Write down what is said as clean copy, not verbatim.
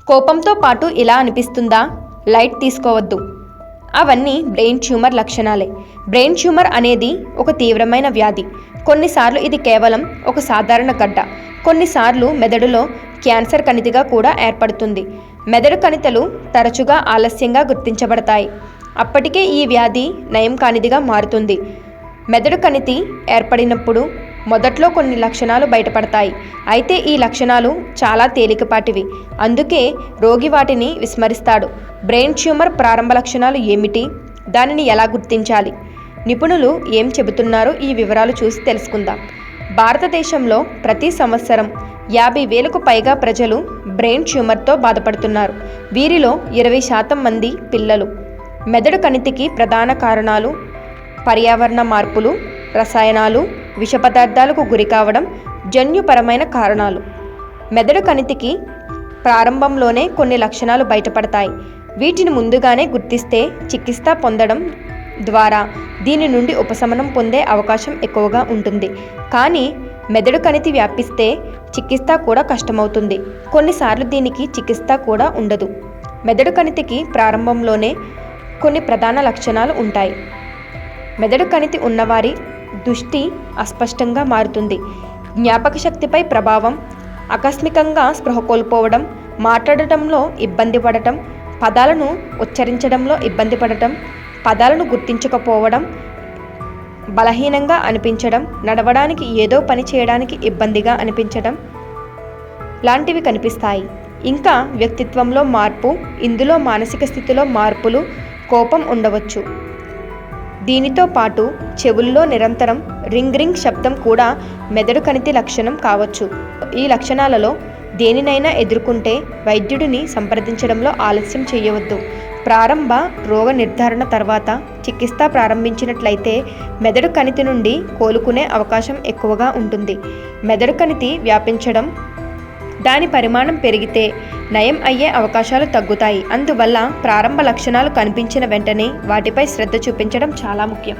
కోపంతో పాటు ఇలా అనిపిస్తుందా? లైట్ తీసుకోవద్దు. అవన్నీ బ్రెయిన్ ట్యూమర్ లక్షణాలే. బ్రెయిన్ ట్యూమర్ అనేది ఒక తీవ్రమైన వ్యాధి. కొన్నిసార్లు ఇది కేవలం ఒక సాధారణ గడ్డ, కొన్నిసార్లు మెదడులో క్యాన్సర్ కణితిగా కూడా ఏర్పడుతుంది. మెదడు కణితులు తరచుగా ఆలస్యంగా గుర్తించబడతాయి. అప్పటికే ఈ వ్యాధి నయం కానిదిగా మారుతుంది. మెదడు కణితి ఏర్పడినప్పుడు మొదట్లో కొన్ని లక్షణాలు బయటపడతాయి. అయితే ఈ లక్షణాలు చాలా తేలికపాటివి, అందుకే రోగి వాటిని విస్మరిస్తాడు. బ్రెయిన్ ట్యూమర్ ప్రారంభ లక్షణాలు ఏమిటి? దానిని ఎలా గుర్తించాలి? నిపుణులు ఏం చెబుతున్నారో ఈ వివరాలు చూసి తెలుసుకుందాం. భారతదేశంలో ప్రతి సంవత్సరం 50,000కు పైగా ప్రజలు బ్రెయిన్ ట్యూమర్తో బాధపడుతున్నారు. వీరిలో 20% మంది పిల్లలు. మెదడు కణితికి ప్రధాన కారణాలు పర్యావరణ మార్పులు, రసాయనాలు, విష పదార్థాలకు గురి కావడం, జన్యుపరమైన కారణాలు. మెదడు కణితికి ప్రారంభంలోనే కొన్ని లక్షణాలు బయటపడతాయి. వీటిని ముందుగానే గుర్తిస్తే చికిత్స పొందడం ద్వారా దీని నుండి ఉపశమనం పొందే అవకాశం ఎక్కువగా ఉంటుంది. కానీ మెదడు కణితి వ్యాపిస్తే చికిత్స కూడా కష్టమవుతుంది. కొన్నిసార్లు దీనికి చికిత్స కూడా ఉండదు. మెదడు కణితికి ప్రారంభంలోనే కొన్ని ప్రధాన లక్షణాలు ఉంటాయి. మెదడు కణితి ఉన్నవారి దృష్టి అస్పష్టంగా మారుతుంది. జ్ఞాపక శక్తిపై ప్రభావం, ఆకస్మికంగా స్పృహ కోల్పోవడం, మాట్లాడటంలో ఇబ్బంది పడటం, పదాలను ఉచ్చరించడంలో ఇబ్బంది పడటం, పదాలను గుర్తించకపోవడం, బలహీనంగా అనిపించడం, నడవడానికి ఏదో పని చేయడానికి ఇబ్బందిగా అనిపించడం లాంటివి కనిపిస్తాయి. ఇంకా వ్యక్తిత్వంలో మార్పు, ఇందులో మానసిక స్థితిలో మార్పులు, కోపం ఉండవచ్చు. దీనితో పాటు చెవుల్లో నిరంతరం రింగ్ శబ్దం కూడా మెదడు కణితి లక్షణం కావచ్చు. ఈ లక్షణాలలో దేనినైనా ఎదుర్కొంటే వైద్యుడిని సంప్రదించడంలో ఆలస్యం చేయవద్దు. ప్రారంభ రోగ నిర్ధారణ తర్వాత చికిత్స ప్రారంభించినట్లయితే మెదడు కణితి నుండి కోలుకునే అవకాశం ఎక్కువగా ఉంటుంది. మెదడు కణితి వ్యాపించడం, దాని పరిమాణం పెరిగితే నయం అయ్యే అవకాశాలు తగ్గుతాయి. అందువల్ల ప్రారంభ లక్షణాలు కనిపించిన వెంటనే వాటిపై శ్రద్ధ చూపించడం చాలా ముఖ్యం.